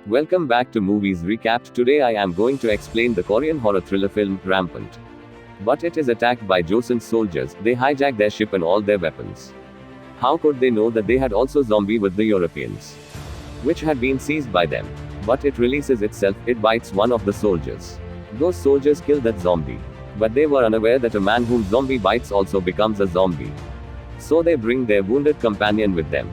Welcome back to Movies Recapped. Today I am going to explain the Korean horror thriller film, Rampant. But it is attacked by Joseon soldiers. They hijack their ship and all their weapons. How could they know that they had also zombie with the Europeans, which had been seized by them? But it releases itself, it bites one of the soldiers. Those soldiers kill that zombie. But they were unaware that a man whom zombie bites also becomes a zombie. So they bring their wounded companion with them.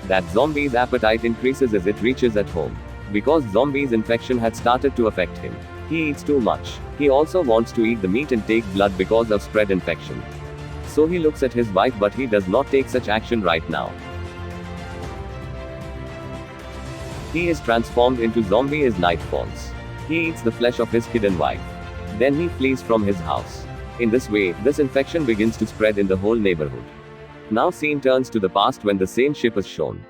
That zombie's appetite increases as it reaches at home. Because zombie's infection had started to affect him. He eats too much. He also wants to eat the meat and take blood because of spread infection. So he looks at his wife, but he does not take such action right now. He is transformed into zombie as night falls. He eats the flesh of his kid and wife. Then he flees from his house. In this way, this infection begins to spread in the whole neighborhood. Now scene turns to the past when the same ship is shown,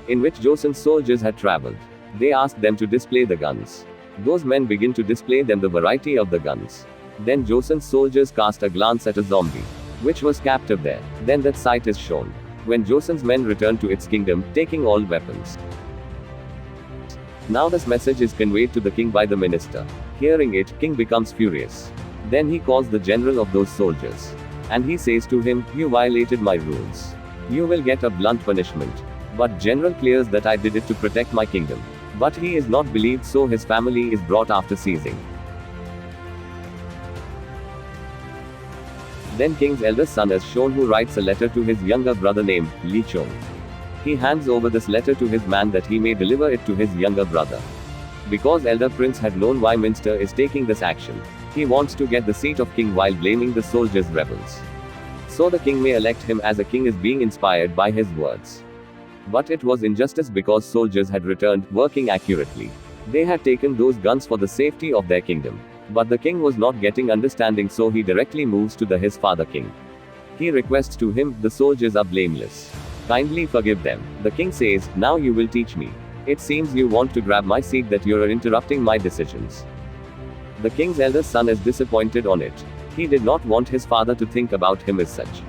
in which Joseon's soldiers had traveled. They asked them to display the guns. Those men begin to display them the variety of the guns. Then Joseon's soldiers cast a glance at a zombie, which was captive there. Then that sight is shown, when Joseon's men return to its kingdom, taking all weapons. Now this message is conveyed to the king by the minister. Hearing it, king becomes furious. Then he calls the general of those soldiers. And he says to him, "You violated my rules. You will get a blunt punishment." But general clears that I did it to protect my kingdom. But he is not believed, so his family is brought after seizing. Then king's eldest son is shown, who writes a letter to his younger brother named Lee Chung. He hands over this letter to his man that he may deliver it to his younger brother. Because elder prince had known why Minster is taking this action. He wants to get the seat of king while blaming the soldiers rebels. So the king may elect him as a king is being inspired by his words. But it was injustice because soldiers had returned, working accurately. They had taken those guns for the safety of their kingdom. But the king was not getting understanding, so he directly moves to his father king. He requests to him, "The soldiers are blameless. Kindly forgive them." The king says, "Now you will teach me. It seems you want to grab my seat, that you are interrupting my decisions." The king's eldest son is disappointed on it. He did not want his father to think about him as such.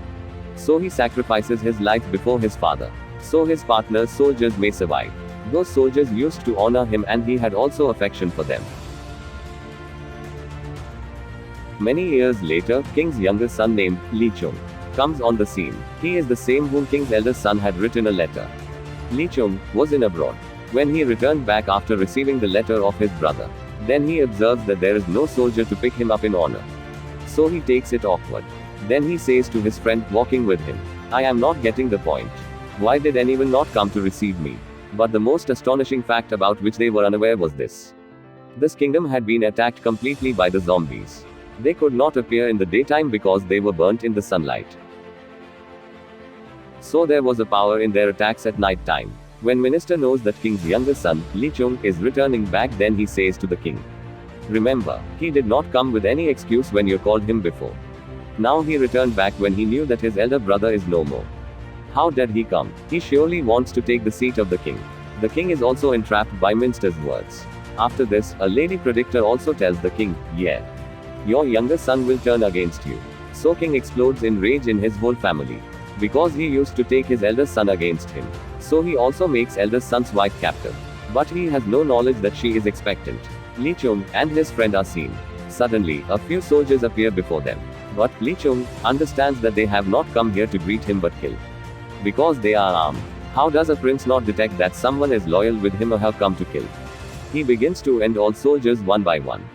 So he sacrifices his life before his father, so his partner's soldiers may survive. Those soldiers used to honor him, and he had also affection for them. Many years later, king's younger son named Lee Chung comes on the scene. He is the same whom king's eldest son had written a letter. Lee Chung was in abroad. When he returned back after receiving the letter of his brother, then he observes that there is no soldier to pick him up in honor. So he takes it awkward. Then he says to his friend walking with him, "I am not getting the point. Why did anyone not come to receive me?" But the most astonishing fact about which they were unaware was this. This kingdom had been attacked completely by the zombies. They could not appear in the daytime because they were burnt in the sunlight. So there was a power in their attacks at night time. When minister knows that king's younger son, Lee Chung, is returning back, then he says to the king, "Remember, he did not come with any excuse when you called him before. Now he returned back when he knew that his elder brother is no more. How did he come? He surely wants to take the seat of the king." The king is also entrapped by Minster's words. After this, a lady predictor also tells the king, "Yeah, your younger son will turn against you." So king explodes in rage in his whole family. Because he used to take his eldest son against him. So he also makes eldest son's wife captive. But he has no knowledge that she is expectant. Lee Chung and his friend are seen. Suddenly, a few soldiers appear before them. But Lee Chung understands that they have not come here to greet him but kill. Because they are armed. How does a prince not detect that someone is loyal with him or have come to kill? He begins to end all soldiers one by one.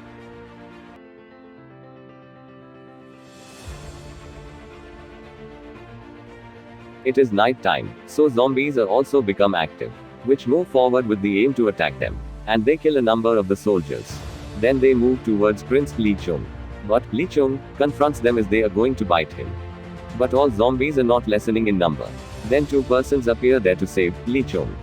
It is night time, so zombies are also become active, which move forward with the aim to attack them. And they kill a number of the soldiers. Then they move towards Prince Lee Chung. But Lee Chung confronts them as they are going to bite him. But all zombies are not lessening in number. Then two persons appear there to save Lee Chung.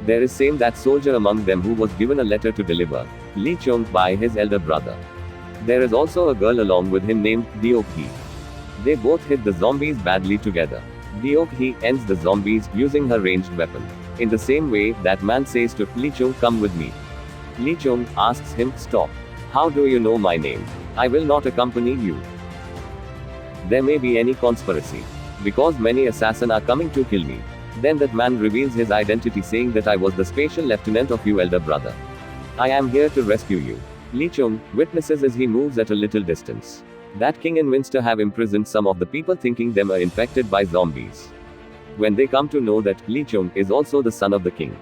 There is same that soldier among them who was given a letter to deliver Lee Chung by his elder brother. There is also a girl along with him named Deok Hee. They both hit the zombies badly together. Deok Hee ends the zombies using her ranged weapon. In the same way, that man says to Lee Chung, "Come with me." Lee Chung asks him, "Stop. How do you know my name? I will not accompany you. There may be any conspiracy. Because many assassins are coming to kill me. Then that man reveals his identity, saying that I was the special lieutenant of your elder brother. I am here to rescue you. Li Chung witnesses as he moves at a little distance. That king and Minster have imprisoned some of the people, thinking them are infected by zombies. When they come to know that Li Chung is also the son of the king.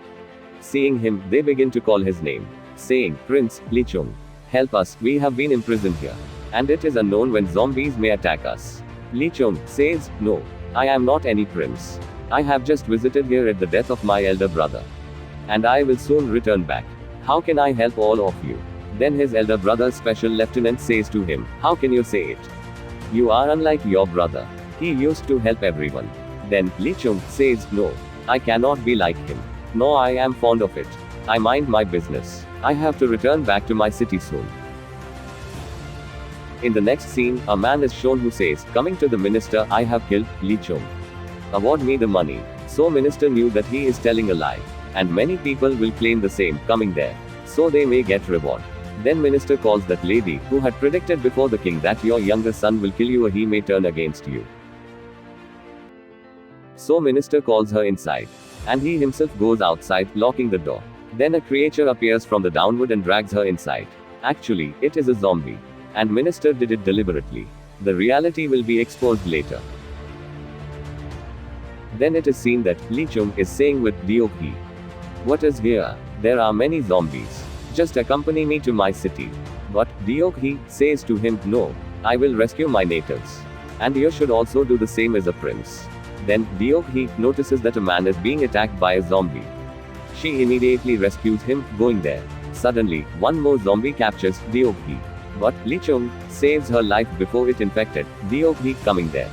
Seeing him, they begin to call his name, saying, Prince Li Chung, help us, we have been imprisoned here. And it is unknown when zombies may attack us. Li Chung says, no, I am not any prince. I have just visited here at the death of my elder brother. And I will soon return back. How can I help all of you? Then his elder brother's special lieutenant says to him, how can you say it? You are unlike your brother. He used to help everyone. Then Li Chung says, no, I cannot be like him. No, I am fond of it. I mind my business. I have to return back to my city soon. In the next scene, a man is shown who says, coming to the minister, I have killed Li Chung. Award me the money. So minister knew that he is telling a lie. And many people will claim the same, coming there. So they may get reward. Then minister calls that lady, who had predicted before the king that your younger son will kill you or he may turn against you. So minister calls her inside. And he himself goes outside, locking the door. Then a creature appears from the downward and drags her inside. Actually, it is a zombie. And minister did it deliberately. The reality will be exposed later. Then it is seen that Li Chung is saying with Deok Hee, what is here? There are many zombies. Just accompany me to my city. But Deok Hee says to him, no, I will rescue my natives. And you should also do the same as a prince. Then Deok Hee notices that a man is being attacked by a zombie. She immediately rescues him, going there. Suddenly, one more zombie captures Deok Hee. But Li Chung saves her life before it infected Deok Hee coming there.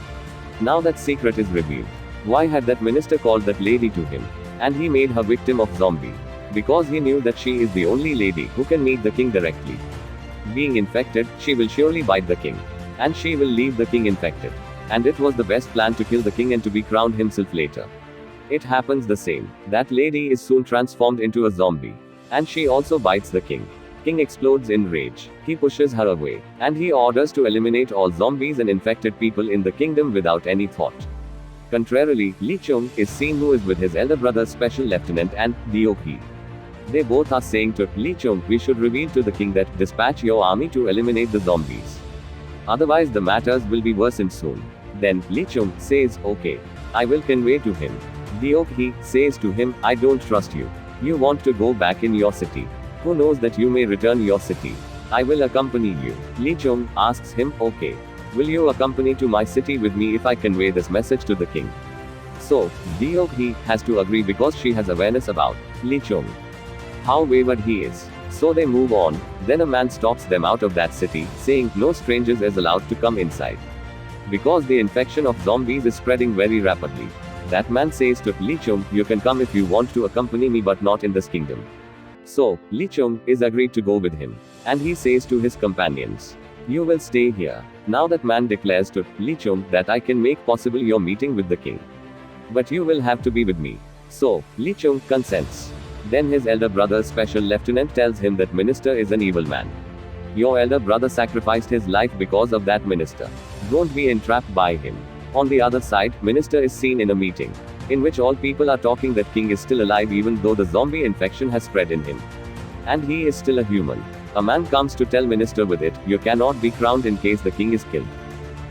Now that secret is revealed. Why had that minister called that lady to him? And he made her victim of zombie. Because he knew that she is the only lady who can meet the king directly. Being infected, she will surely bite the king. And she will leave the king infected. And it was the best plan to kill the king and to be crowned himself later. It happens the same. That lady is soon transformed into a zombie. And she also bites the king. King explodes in rage. He pushes her away. And he orders to eliminate all zombies and infected people in the kingdom without any thought. Contrarily, Li Chung is seen who is with his elder brother's special lieutenant and Deok Hee. They both are saying to Li Chung, we should reveal to the king that dispatch your army to eliminate the zombies. Otherwise the matters will be worsened soon. Then Li Chung says, okay, I will convey to him. Deok Hee says to him, I don't trust you. You want to go back in your city. Who knows that you may return your city. I will accompany you. Li Chung asks him, okay. Will you accompany to my city with me if I convey this message to the king? So, Deok Hee has to agree because she has awareness about Li Chung. How wayward he is. So they move on. Then a man stops them out of that city, saying, no strangers is allowed to come inside. Because the infection of zombies is spreading very rapidly. That man says to Li Chung, you can come if you want to accompany me but not in this kingdom. So, Li Chung is agreed to go with him. And he says to his companions, you will stay here. Now that man declares to Li Chung that I can make possible your meeting with the king. But you will have to be with me. So, Li Chung consents. Then his elder brother's special lieutenant tells him that minister is an evil man. Your elder brother sacrificed his life because of that minister. Don't be entrapped by him. On the other side, minister is seen in a meeting, in which all people are talking that king is still alive even though the zombie infection has spread in him. And he is still a human. A man comes to tell minister with it, you cannot be crowned in case the king is killed.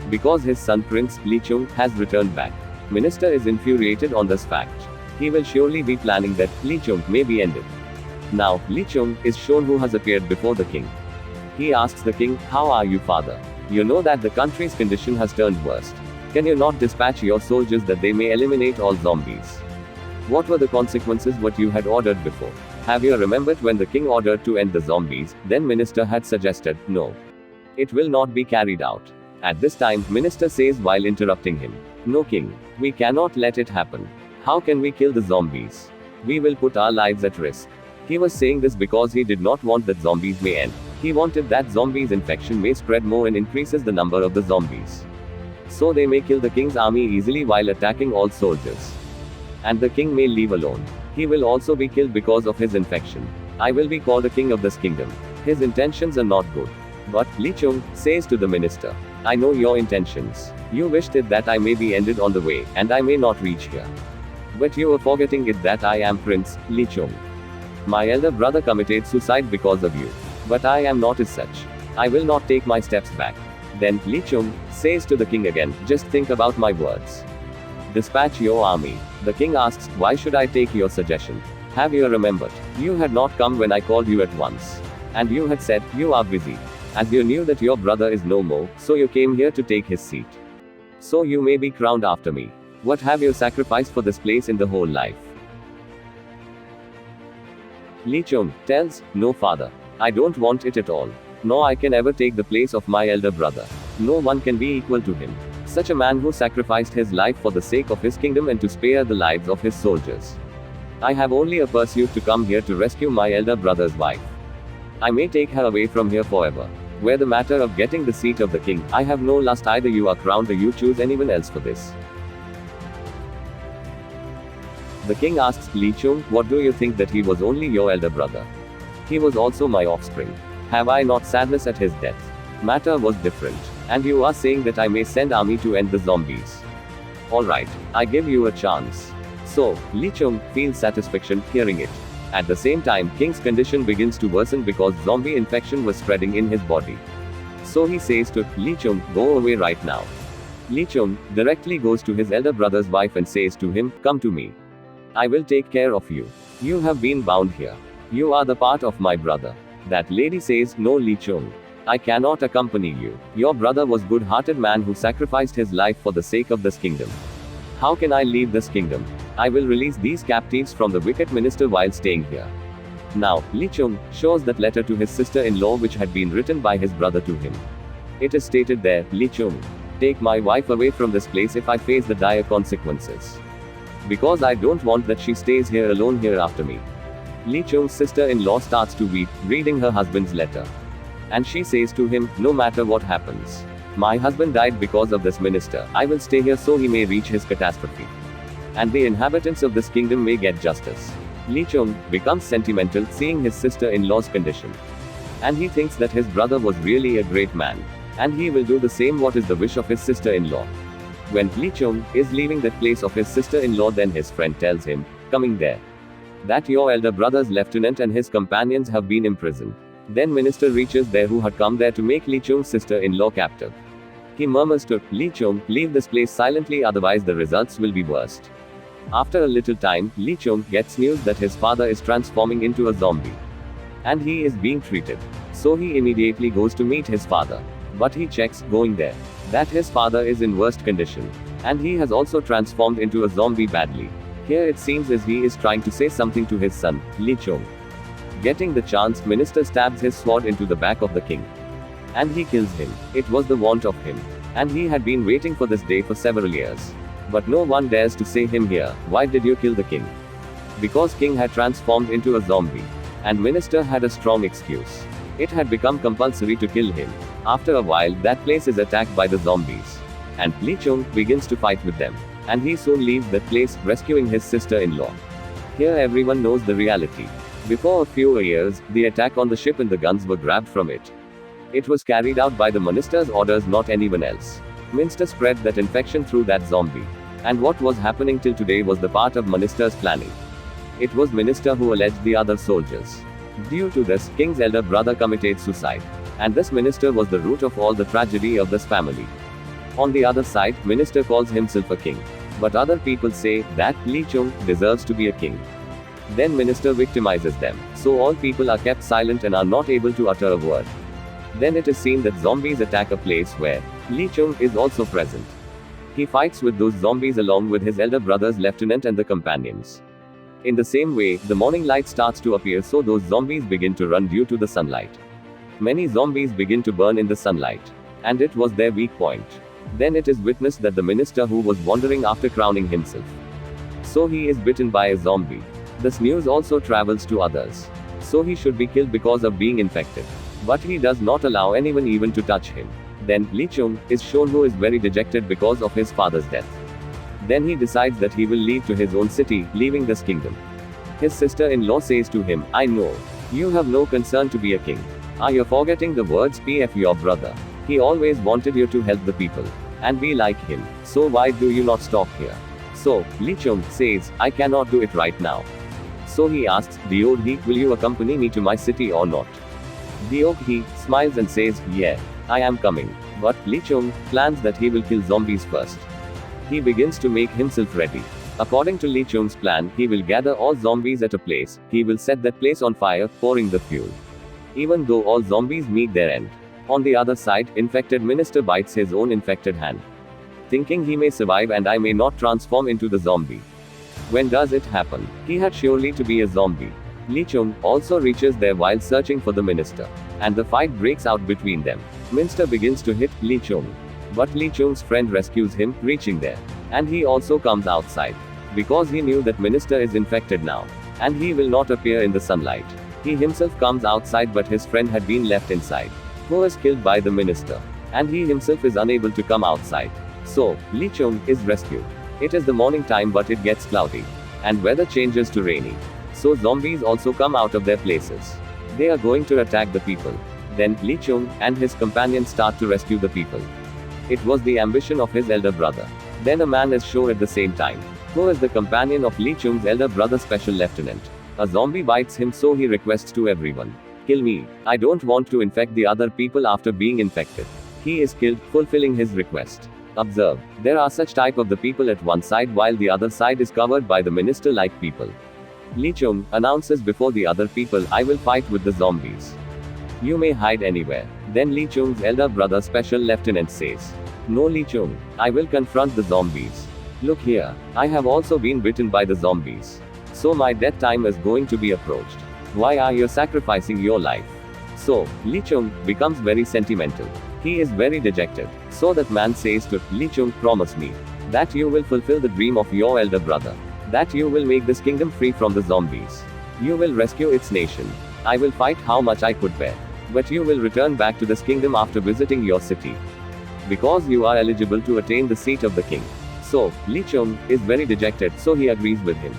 Because his son Prince Li Chung has returned back. Minister is infuriated on this fact. He will surely be planning that Li Chung may be ended. Now, Li Chung is shown who has appeared before the king. He asks the king, how are you, father? You know that the country's condition has turned worst. Can you not dispatch your soldiers that they may eliminate all zombies? What were the consequences what you had ordered before? Have you remembered when the king ordered to end the zombies, then minister had suggested, no. It will not be carried out. At this time, minister says while interrupting him, no king. We cannot let it happen. How can we kill the zombies? We will put our lives at risk. He was saying this because he did not want that zombies may end. He wanted that zombies infection may spread more and increases the number of the zombies. So they may kill the king's army easily while attacking all soldiers. And the king may leave alone. He will also be killed because of his infection. I will be called a king of this kingdom. His intentions are not good. But, Li Chung says to the minister, I know your intentions. You wished it that I may be ended on the way, and I may not reach here. But you are forgetting it that I am Prince Li Chung. My elder brother committed suicide because of you. But I am not as such. I will not take my steps back. Then, Li Chung says to the king again, just think about my words. Dispatch your army. The king asks, why should I take your suggestion? Have you remembered? You had not come when I called you at once. And you had said, you are busy. As you knew that your brother is no more, so you came here to take his seat. So you may be crowned after me. What have you sacrificed for this place in the whole life? Li Chung tells, no father. I don't want it at all. Nor I can ever take the place of my elder brother. No one can be equal to him. Such a man who sacrificed his life for the sake of his kingdom and to spare the lives of his soldiers. I have only a pursuit to come here to rescue my elder brother's wife. I may take her away from here forever. Where the matter of getting the seat of the king, I have no lust. Either you are crowned or you choose anyone else for this. The king asks Li Chung, what do you think that he was only your elder brother? He was also my offspring. Have I not sadness at his death? Matter was different. And you are saying that I may send army to end the zombies. Alright, I give you a chance. So, Li Chung feels satisfaction hearing it. At the same time, King's condition begins to worsen because zombie infection was spreading in his body. So he says to Li Chung, go away right now. Li Chung directly goes to his elder brother's wife and says to him, come to me. I will take care of you. You have been bound here. You are the part of my brother. That lady says, no Li Chung. I cannot accompany you. Your brother was good-hearted man who sacrificed his life for the sake of this kingdom. How can I leave this kingdom? I will release these captives from the wicked minister while staying here. Now, Li Chung shows that letter to his sister-in-law which had been written by his brother to him. It is stated there, Li Chung, take my wife away from this place if I face the dire consequences. Because I don't want that she stays here alone here after me. Li Chung's sister-in-law starts to weep, reading her husband's letter. And she says to him, no matter what happens. My husband died because of this minister. I will stay here so he may reach his catastrophe. And the inhabitants of this kingdom may get justice. Li Chung becomes sentimental seeing his sister-in-law's condition. And he thinks that his brother was really a great man. And he will do the same what is the wish of his sister-in-law. When Li Chung is leaving that place of his sister-in-law, then his friend tells him, coming there, that your elder brother's lieutenant and his companions have been imprisoned. Then minister reaches there who had come there to make Li Chung's sister-in-law captive. He murmurs to Li Chung, leave this place silently otherwise the results will be worst. After a little time, Li Chung gets news that his father is transforming into a zombie. And he is being treated. So he immediately goes to meet his father. But he checks, going there, that his father is in worst condition. And he has also transformed into a zombie badly. Here it seems as he is trying to say something to his son, Li Chung. Getting the chance, minister stabs his sword into the back of the king. And he kills him. It was the want of him. And he had been waiting for this day for several years. But no one dares to say him here, why did you kill the king? Because king had transformed into a zombie. And minister had a strong excuse. It had become compulsory to kill him. After a while, that place is attacked by the zombies. And Li Chung begins to fight with them. And he soon leaves that place, rescuing his sister-in-law. Here everyone knows the reality. Before a few years, the attack on the ship and the guns were grabbed from it. It was carried out by the minister's orders, not anyone else. Minister spread that infection through that zombie. And what was happening till today was the part of minister's planning. It was minister who alleged the other soldiers. Due to this, king's elder brother committed suicide. And this minister was the root of all the tragedy of this family. On the other side, minister calls himself a king. But other people say that Li Chung deserves to be a king. Then minister victimizes them. So all people are kept silent and are not able to utter a word. Then it is seen that zombies attack a place where Li Chung is also present. He fights with those zombies along with his elder brother's lieutenant and the companions. In the same way, the morning light starts to appear, so those zombies begin to run due to the sunlight. Many zombies begin to burn in the sunlight. And it was their weak point. Then it is witnessed that the minister who was wandering after crowning himself. So he is bitten by a zombie. This news also travels to others. So he should be killed because of being infected. But he does not allow anyone even to touch him. Then, Li Chung is shown who is very dejected because of his father's death. Then he decides that he will leave to his own city, leaving this kingdom. His sister-in-law says to him, I know. You have no concern to be a king. Are you forgetting the words PF your brother? He always wanted you to help the people and be like him. So why do you not stop here? So, Li Chong says, I cannot do it right now. So he asks, Diog He, will you accompany me to my city or not? Diog He smiles and says, yeah, I am coming. But Li Chong plans that he will kill zombies first. He begins to make himself ready. According to Li Chong's plan, he will gather all zombies at a place. He will set that place on fire, pouring the fuel. Even though all zombies meet their end. On the other side, infected minister bites his own infected hand. Thinking he may survive and I may not transform into the zombie. When does it happen? He had surely to be a zombie. Li Chong also reaches there while searching for the minister. And the fight breaks out between them. Minister begins to hit Li Chong. But Li Chong's friend rescues him, reaching there. And he also comes outside. Because he knew that minister is infected now. And he will not appear in the sunlight. He himself comes outside but his friend had been left inside. Who is killed by the minister. And he himself is unable to come outside. So, Li Chong is rescued. It is the morning time but it gets cloudy. And weather changes to rainy. So zombies also come out of their places. They are going to attack the people. Then, Li Chong and his companions start to rescue the people. It was the ambition of his elder brother. Then a man is shown at the same time. Who is the companion of Li Chong's elder brother Special Lieutenant. A zombie bites him so he requests to everyone. Kill me. I don't want to infect the other people after being infected. He is killed, fulfilling his request. Observe. There are such type of the people at one side while the other side is covered by the minister-like people. Li Chong announces before the other people, I will fight with the zombies. You may hide anywhere. Then Li Chong's elder brother Special Lieutenant says. No Li Chong. I will confront the zombies. Look here. I have also been bitten by the zombies. So my death time is going to be approached. Why are you sacrificing your life? So, Li Chong becomes very sentimental. He is very dejected. So that man says to Li Chong, promise me that you will fulfill the dream of your elder brother. That you will make this kingdom free from the zombies. You will rescue its nation. I will fight how much I could bear. But you will return back to this kingdom after visiting your city. Because you are eligible to attain the seat of the king. So, Li Chong is very dejected, so he agrees with him.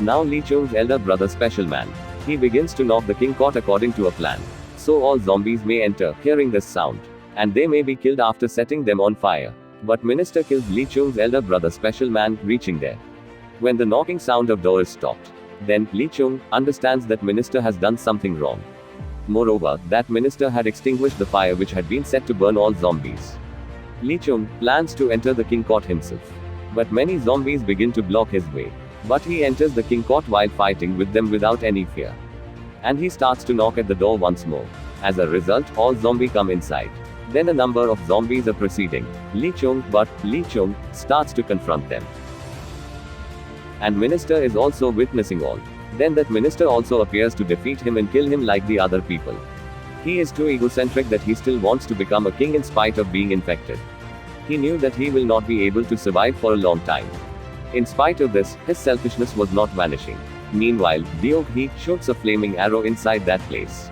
Now Li Chong's elder brother Special Man. He begins to knock the king court according to a plan. So all zombies may enter, hearing this sound. And they may be killed after setting them on fire. But minister kills Li Chong's elder brother Special Man, reaching there. When the knocking sound of door is stopped. Then, Li Chong understands that minister has done something wrong. Moreover, that minister had extinguished the fire which had been set to burn all zombies. Li Chong plans to enter the king court himself. But many zombies begin to block his way. But he enters the king court while fighting with them without any fear. And he starts to knock at the door once more. As a result, all zombies come inside. Then a number of zombies are preceding Li Chong, but Li Chong starts to confront them. And minister is also witnessing all. Then that minister also appears to defeat him and kill him like the other people. He is too egocentric that he still wants to become a king in spite of being infected. He knew that he will not be able to survive for a long time. In spite of this, his selfishness was not vanishing. Meanwhile, Diog He shoots a flaming arrow inside that place.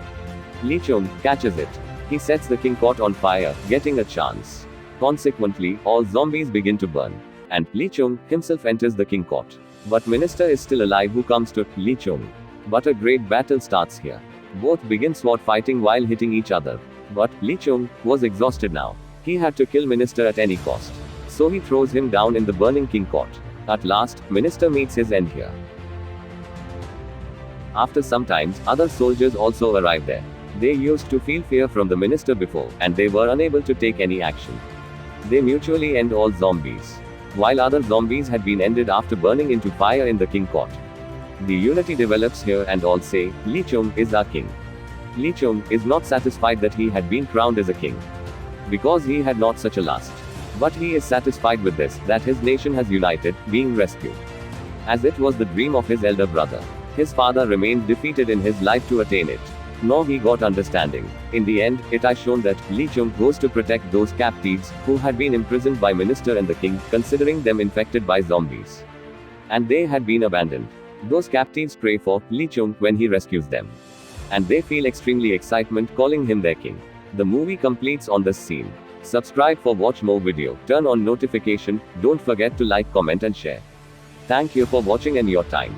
Li Chong catches it. He sets the king court on fire, getting a chance. Consequently, all zombies begin to burn. And Li Chong himself enters the king court. But minister is still alive who comes to Li Chong. But a great battle starts here. Both begin sword fighting while hitting each other. But Li Chong was exhausted now. He had to kill minister at any cost. So he throws him down in the burning king court. At last, minister meets his end here. After some time, other soldiers also arrive there. They used to feel fear from the minister before, and they were unable to take any action. They mutually end all zombies. While other zombies had been ended after burning into fire in the king court. The unity develops here and all say, Li Chong is our king. Li Chong is not satisfied that he had been crowned as a king. Because he had not such a lust. But he is satisfied with this, that his nation has united, being rescued. As it was the dream of his elder brother. His father remained defeated in his life to attain it. Nor he got understanding. In the end, it is shown that Li Chong goes to protect those captives who had been imprisoned by minister and the king, considering them infected by zombies. And they had been abandoned. Those captives pray for Li Chong when he rescues them. And they feel extremely excitement calling him their king. The movie completes on this scene. Subscribe for watch more video. Turn on notification. Don't forget to like, comment and share. Thank you for watching and your time.